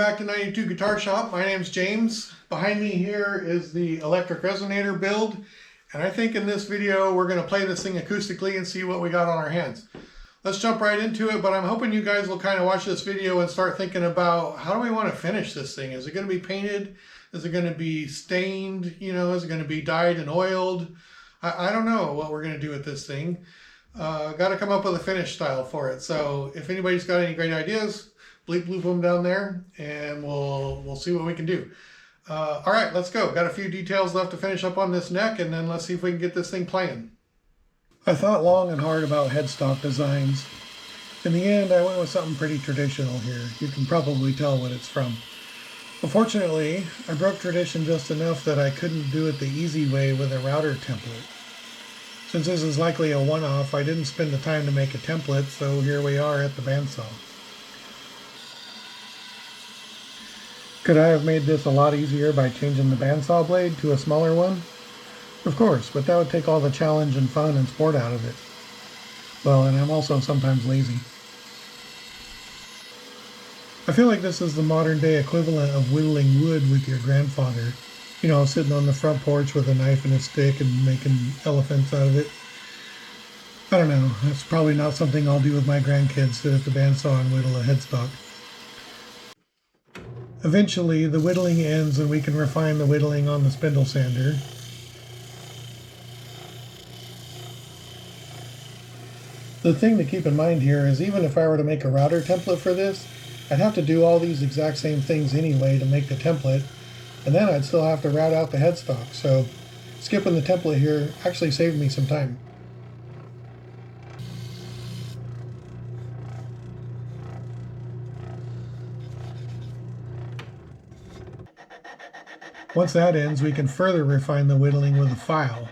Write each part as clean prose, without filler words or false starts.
back to 92 Guitar Shop. My name's James. Behind me here is the electric resonator build. And I think in this video, we're going to play this thing acoustically and see what we got on our hands. Let's jump right into it, but I'm hoping you guys will kind of watch this video and start thinking about how do we want to finish this thing? Is it going to be painted? Is it going to be stained? You know, is it going to be dyed and oiled? I don't know what we're going to do with this thing. Got to come up with a finish style for it. So if anybody's got any great ideas, bleep bloop them down there and we'll see what we can do. All right, let's go. Got a few details left to finish up on this neck, and then let's see if we can get this thing playing. I thought long and hard about headstock designs. In the end, I went with something pretty traditional here. You can probably tell what it's from. Unfortunately, I broke tradition just enough that I couldn't do it the easy way with a router template. Since this is likely a one-off, I didn't spend the time to make a template, so here we are at the bandsaw. Could I have made this a lot easier by changing the bandsaw blade to a smaller one? Of course, but that would take all the challenge and fun and sport out of it. Well, and I'm also sometimes lazy. I feel like this is the modern day equivalent of whittling wood with your grandfather. You know, sitting on the front porch with a knife and a stick and making elephants out of it. I don't know, that's probably not something I'll do with my grandkids, sit at the bandsaw and whittle a headstock. Eventually, the whittling ends and we can refine the whittling on the spindle sander. The thing to keep in mind here is even if I were to make a router template for this, I'd have to do all these exact same things anyway to make the template, and then I'd still have to route out the headstock, so skipping the template here actually saved me some time. Once that ends, we can further refine the whittling with a file.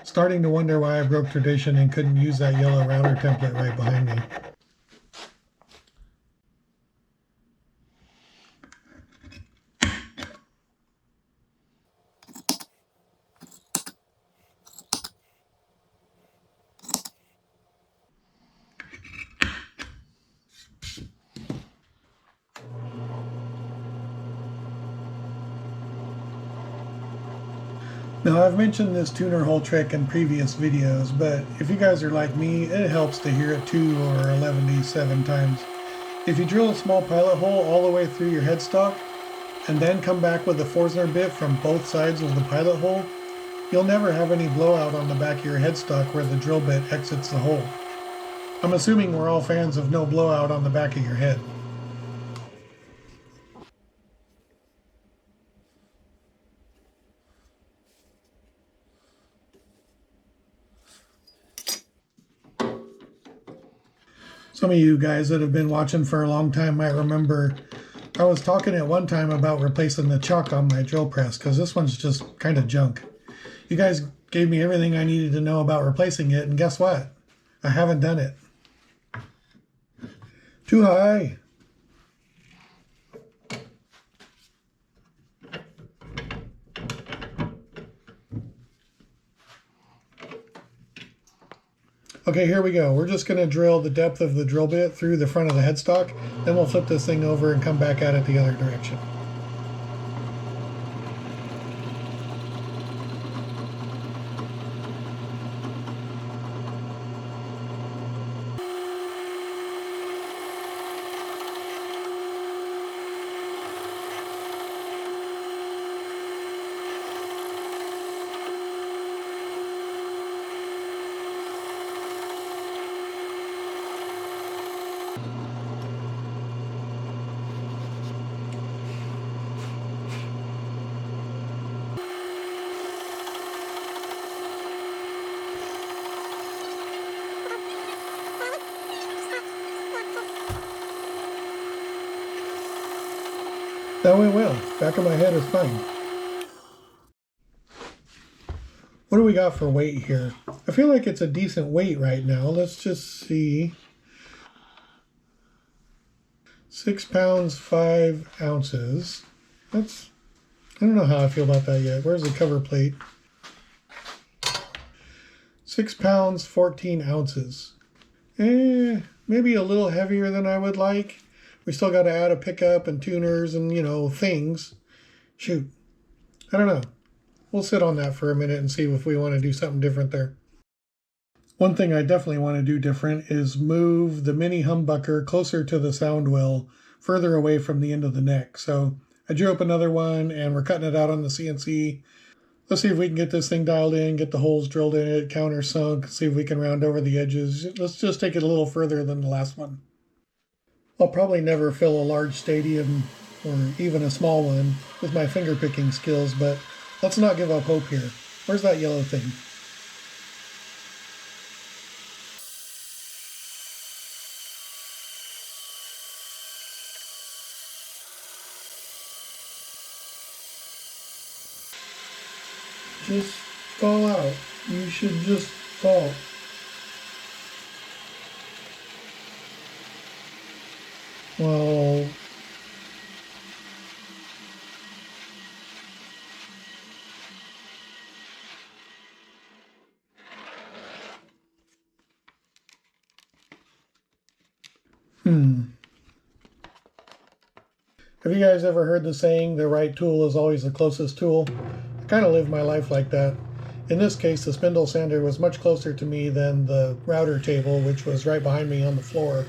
Starting to wonder why I broke tradition and couldn't use that yellow router template right behind me. Now, I've mentioned this tuner hole trick in previous videos, but if you guys are like me, it helps to hear it 2 or 11-7 times. If you drill a small pilot hole all the way through your headstock, and then come back with a Forstner bit from both sides of the pilot hole, you'll never have any blowout on the back of your headstock where the drill bit exits the hole. I'm assuming we're all fans of no blowout on the back of your head. Some of you guys that have been watching for a long time might remember I was talking at one time about replacing the chuck on my drill press because this one's just kind of junk. You guys gave me everything I needed to know about replacing it, and guess what? I haven't done it. Too high. Okay, here we go. We're just going to drill the depth of the drill bit through the front of the headstock, then we'll flip this thing over and come back at it the other direction. That went well. Back of my head is fine. What do we got for weight here? I feel like it's a decent weight right now. Let's just see. 6 pounds, 5 ounces. That's, I don't know how I feel about that yet. Where's the cover plate? 6 pounds, 14 ounces. Maybe a little heavier than I would like. We still got to add a pickup and tuners and, you know, things. Shoot. I don't know. We'll sit on that for a minute and see if we want to do something different there. One thing I definitely want to do different is move the mini humbucker closer to the sound well, further away from the end of the neck. So I drew up another one and we're cutting it out on the CNC. Let's see if we can get this thing dialed in, get the holes drilled in it, countersunk, see if we can round over the edges. Let's just take it a little further than the last one. I'll probably never fill a large stadium or even a small one with my finger picking skills, but let's not give up hope here. Where's that yellow thing? Just fall out. You should just fall. Well, Have you guys ever heard the saying, the right tool is always the closest tool? I kind of live my life like that. In this case, the spindle sander was much closer to me than the router table, which was right behind me on the floor.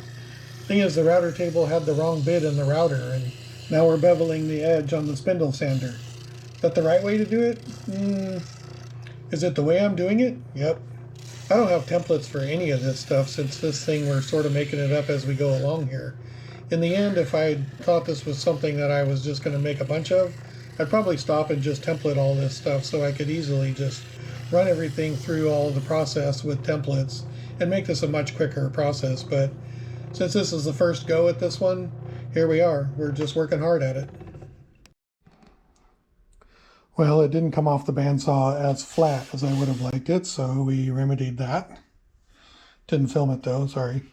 Thing is, the router table had the wrong bit in the router, and now we're beveling the edge on the spindle sander. Is that the right way to do it? Is it the way I'm doing it? Yep. I don't have templates for any of this stuff, since this thing we're sort of making it up as we go along here. In the end, if I thought this was something that I was just going to make a bunch of, I'd probably stop and just template all this stuff so I could easily just run everything through all of the process with templates and make this a much quicker process. But since this is the first go at this one, here we are. We're just working hard at it. Well, it didn't come off the bandsaw as flat as I would have liked it, so we remedied that. Didn't film it though, sorry.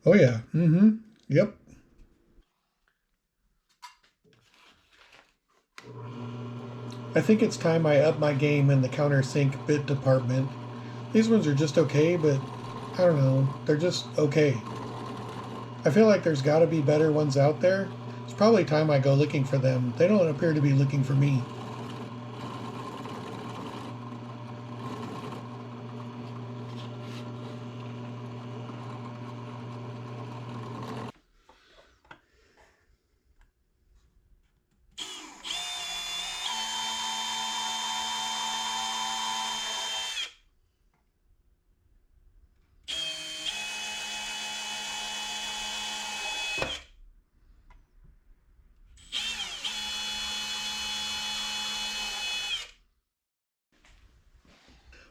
Oh yeah, yep. I think it's time I up my game in the countersink bit department. These ones are just okay, but I don't know, they're just okay. I feel like there's gotta be better ones out there. It's probably time I go looking for them. They don't appear to be looking for me.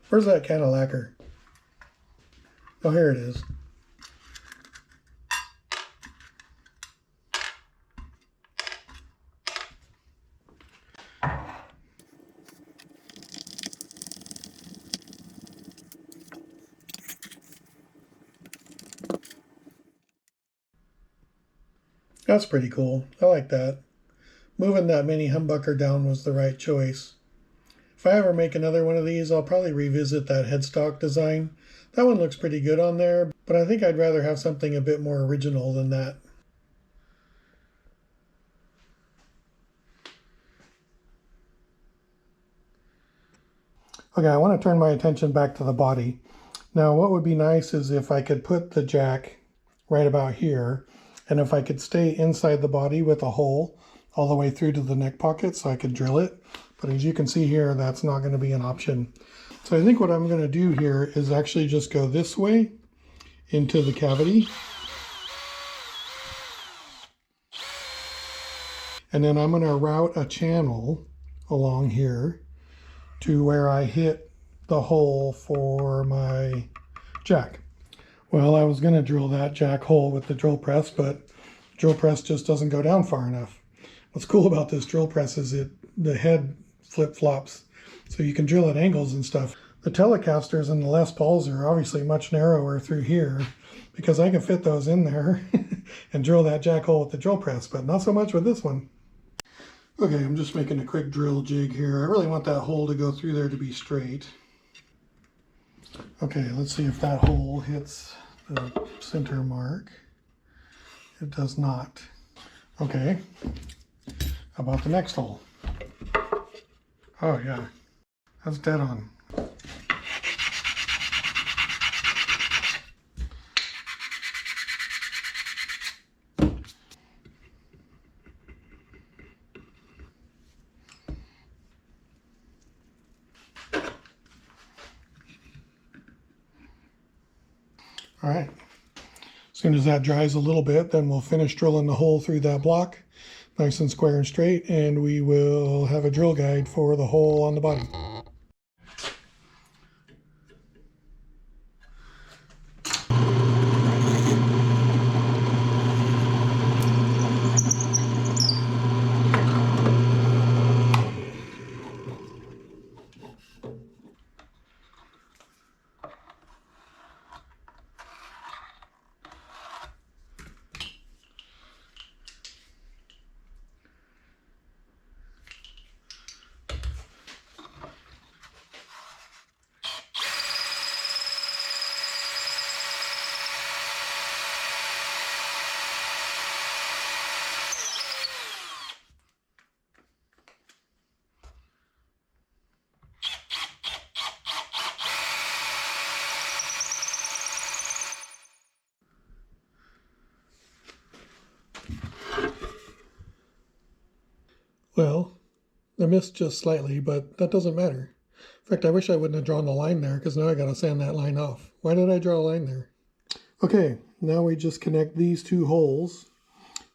Where's that can of lacquer? Oh, here it is. That's pretty cool. I like that. Moving that mini humbucker down was the right choice. If I ever make another one of these, I'll probably revisit that headstock design. That one looks pretty good on there, but I think I'd rather have something a bit more original than that. Okay, I want to turn my attention back to the body. Now, what would be nice is if I could put the jack right about here, and if I could stay inside the body with a hole all the way through to the neck pocket so I could drill it. But as you can see here, that's not going to be an option. So I think what I'm going to do here is actually just go this way into the cavity. And then I'm going to route a channel along here to where I hit the hole for my jack. Well, I was going to drill that jack hole with the drill press, but drill press just doesn't go down far enough. What's cool about this drill press is the head flip-flops, so you can drill at angles and stuff. The Telecasters and the Les Pauls are obviously much narrower through here because I can fit those in there and drill that jack hole with the drill press, but not so much with this one. Okay, I'm just making a quick drill jig here. I really want that hole to go through there to be straight. Okay, let's see if that hole hits the center mark. It does not. Okay, how about the next hole? Oh yeah, that's dead on. All right, as soon as that dries a little bit, then we'll finish drilling the hole through that block, nice and square and straight, and we will have a drill guide for the hole on the bottom. Well, I missed just slightly, but that doesn't matter. In fact, I wish I wouldn't have drawn the line there because now I got to sand that line off. Why did I draw a line there? Okay, now we just connect these two holes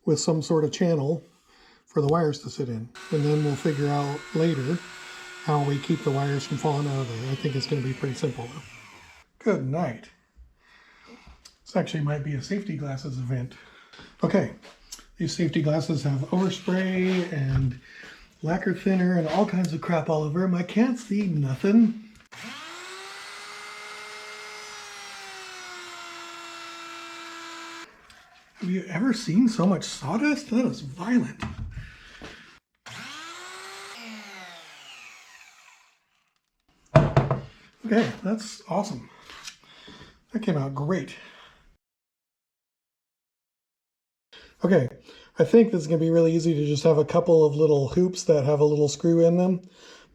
with some sort of channel for the wires to sit in. And then we'll figure out later how we keep the wires from falling out of there. I think it's going to be pretty simple though. Good night. This actually might be a safety glasses event. Okay, these safety glasses have overspray and lacquer thinner and all kinds of crap all over them. I can't see nothing. Have you ever seen so much sawdust? That is violent. Okay, that's awesome. That came out great. Okay, I think this is going to be really easy to just have a couple of little hoops that have a little screw in them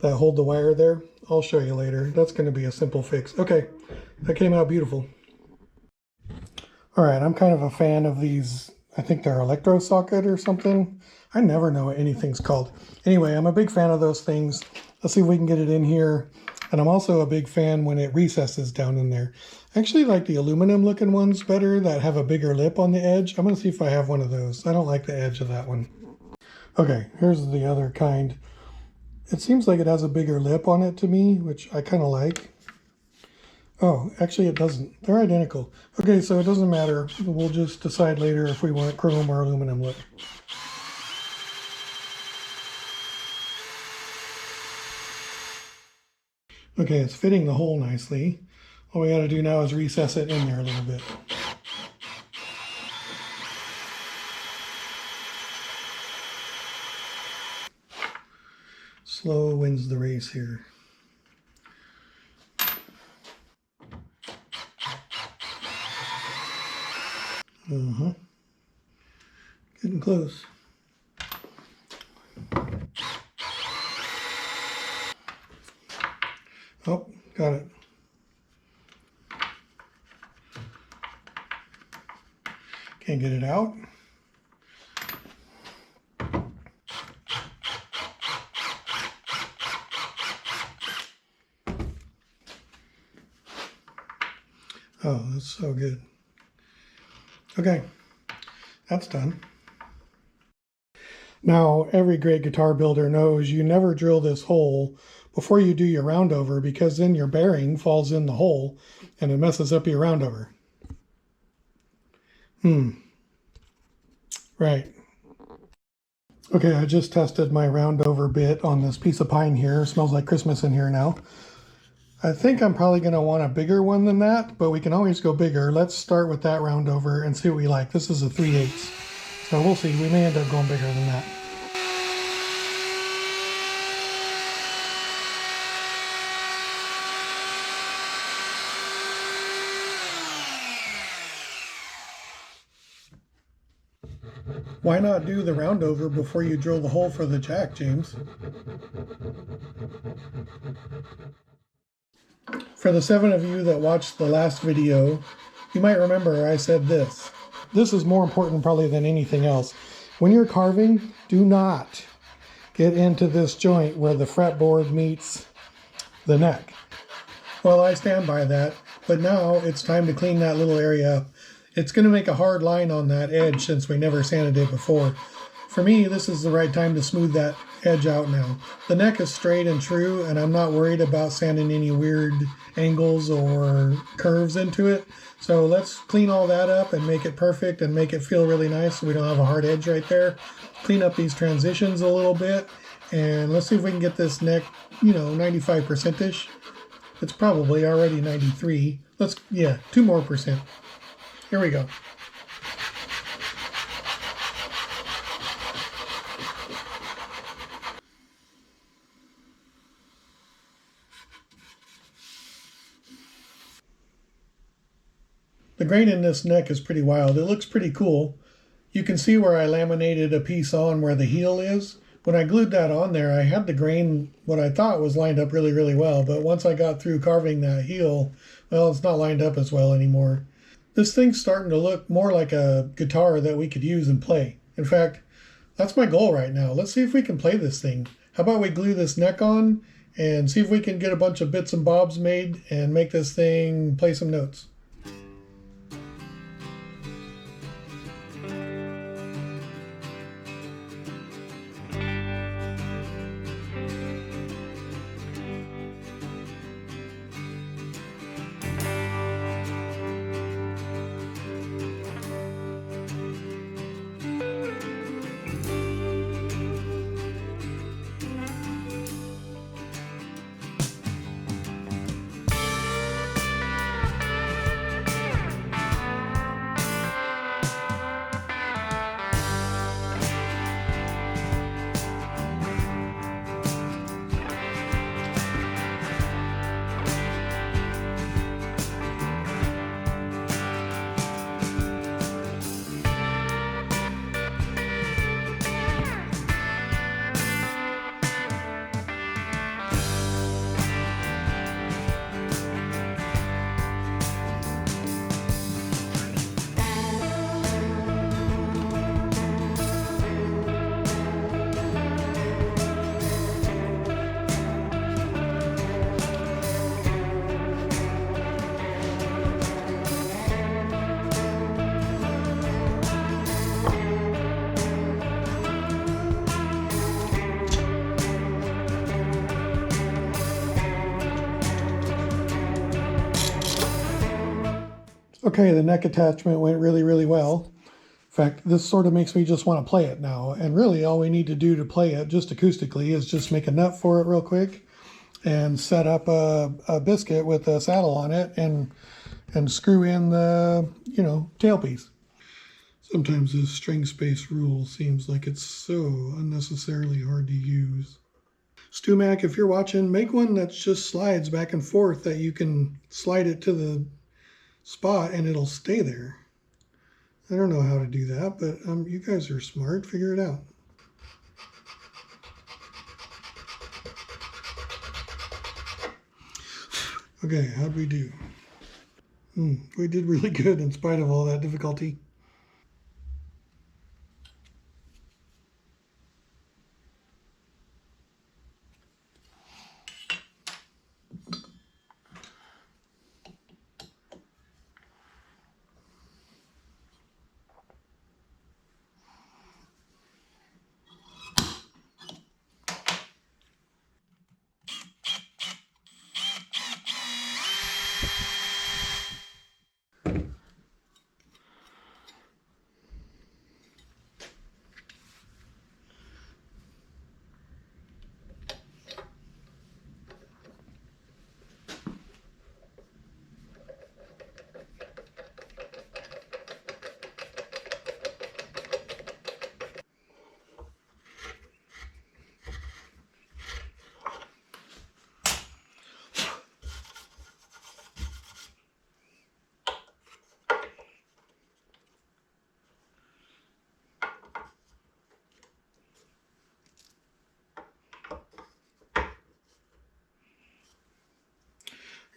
that hold the wire there. I'll show you later. That's going to be a simple fix. Okay, that came out beautiful. All right, I'm kind of a fan of these. I think they're electro socket or something. I never know what anything's called. Anyway, I'm a big fan of those things. Let's see if we can get it in here. And I'm also a big fan when it recesses down in there. I actually like the aluminum looking ones better that have a bigger lip on the edge. I'm going to see if I have one of those. I don't like the edge of that one. Okay, here's the other kind. It seems like it has a bigger lip on it to me, which I kind of like. Oh, actually it doesn't. They're identical. Okay, so it doesn't matter. We'll just decide later if we want chrome or aluminum lip. Okay, it's fitting the hole nicely. All we got to do now is recess it in there a little bit. Slow wins the race here. Getting close. Oh, got it. Can't get it out. Oh, that's so good. Okay, that's done. Now, every great guitar builder knows you never drill this hole before you do your roundover, because then your bearing falls in the hole and it messes up your roundover. Right. Okay, I just tested my roundover bit on this piece of pine here. It smells like Christmas in here now. I think I'm probably going to want a bigger one than that, but we can always go bigger. Let's start with that roundover and see what we like. This is a 3/8, so we'll see. We may end up going bigger than that. Why not do the roundover before you drill the hole for the jack, James? For the 7 of you that watched the last video, you might remember I said this. This is more important probably than anything else. When you're carving, do not get into this joint where the fretboard meets the neck. Well, I stand by that, but now it's time to clean that little area up. It's going to make a hard line on that edge since we never sanded it before. For me, this is the right time to smooth that edge out now. The neck is straight and true, and I'm not worried about sanding any weird angles or curves into it. So let's clean all that up and make it perfect and make it feel really nice so we don't have a hard edge right there. Clean up these transitions a little bit, and let's see if we can get this neck, 95%-ish. It's probably already 93. 2 more percent. Here we go. The grain in this neck is pretty wild. It looks pretty cool. You can see where I laminated a piece on where the heel is. When I glued that on there, I had the grain, what I thought was lined up really, really well. But once I got through carving that heel, well, it's not lined up as well anymore. This thing's starting to look more like a guitar that we could use and play. In fact, that's my goal right now. Let's see if we can play this thing. How about we glue this neck on and see if we can get a bunch of bits and bobs made and make this thing play some notes. Okay, the neck attachment went really, really well. In fact, this sort of makes me just want to play it now. And really all we need to do to play it just acoustically is just make a nut for it real quick and set up a biscuit with a saddle on it and screw in the, tailpiece. Sometimes this string space rule seems like it's so unnecessarily hard to use. StuMac, if you're watching, make one that just slides back and forth, that you can slide it to the spot and it'll stay there. I don't know how to do that, but you guys are smart. Figure it out. Okay, how'd we do? We did really good in spite of all that difficulty.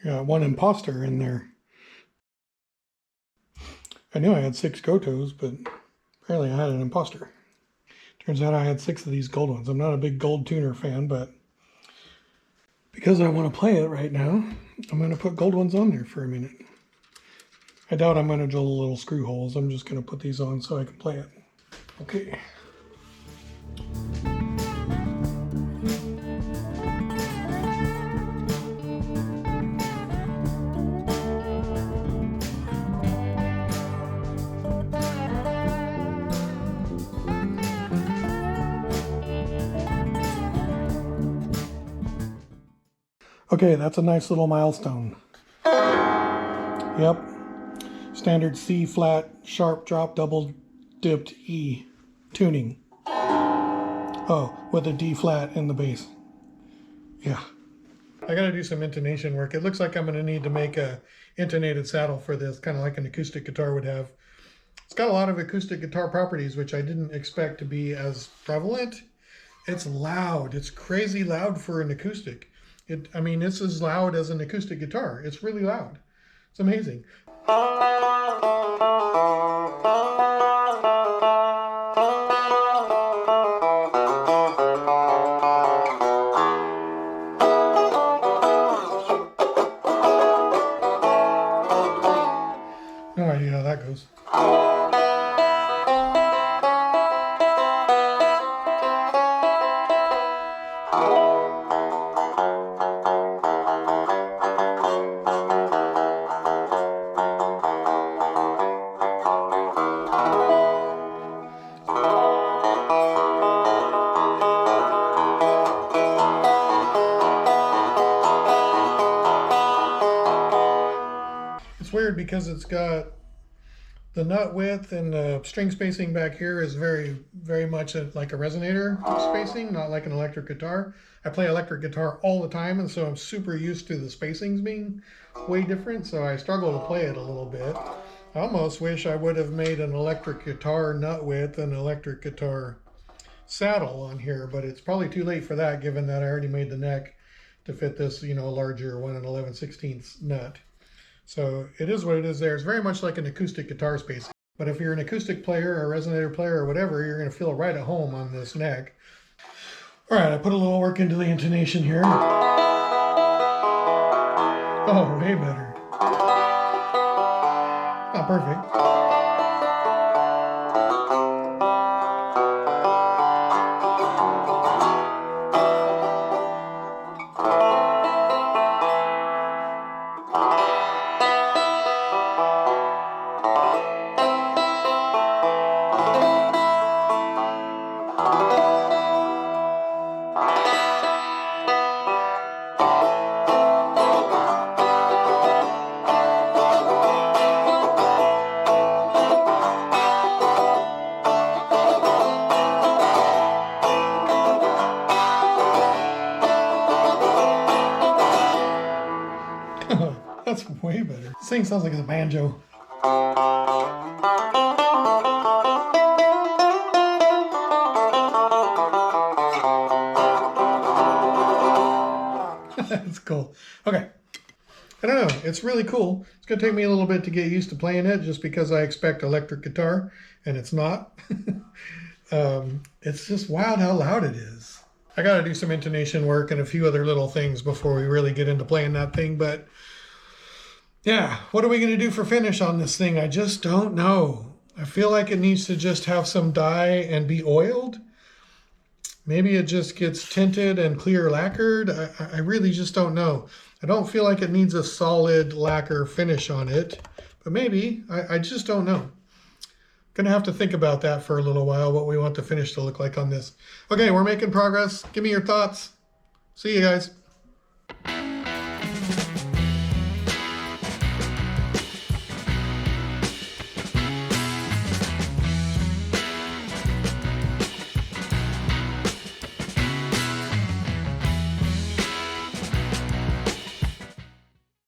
Got one imposter in there. I knew I had 6 Gotos, but apparently I had an imposter. Turns out I had 6 of these gold ones. I'm not a big gold tuner fan, but because I want to play it right now, I'm going to put gold ones on there for a minute. I doubt I'm going to drill the little screw holes. I'm just going to put these on so I can play it. Okay. Okay, that's a nice little milestone. Yep. Standard C flat, sharp drop, double dipped E tuning. Oh, with a D flat in the bass. Yeah. I gotta do some intonation work. It looks like I'm gonna need to make a intonated saddle for this, kind of like an acoustic guitar would have. It's got a lot of acoustic guitar properties, which I didn't expect to be as prevalent. It's loud. It's crazy loud for an acoustic. I mean, it's as loud as an acoustic guitar. It's really loud. It's amazing. No idea how that goes. It's weird because it's got the nut width and the string spacing back here is very, very much like a resonator spacing, not like an electric guitar. I play electric guitar all the time, and so I'm super used to the spacings being way different, so I struggle to play it a little bit. I almost wish I would have made an electric guitar nut width and electric guitar saddle on here, but it's probably too late for that given that I already made the neck to fit this, you know, larger 1 11/16 nut. So it is what it is there. It's very much like an acoustic guitar spacing. But if you're an acoustic player or a resonator player or whatever, you're going to feel right at home on this neck. All right, I put a little work into the intonation here. Oh, way better. Not perfect. That's way better. This thing sounds like a banjo. That's cool. Okay. I don't know. It's really cool. It's going to take me a little bit to get used to playing it just because I expect electric guitar and it's not. It's just wild how loud it is. I got to do some intonation work and a few other little things before we really get into playing that thing, but yeah, what are we going to do for finish on this thing? I just don't know. I feel like it needs to just have some dye and be oiled. Maybe it just gets tinted and clear lacquered. I really just don't know. I don't feel like it needs a solid lacquer finish on it, but maybe. I just don't know. Gonna have to think about that for a little while, what we want the finish to look like on this. Okay, we're making progress. Give me your thoughts. See you guys.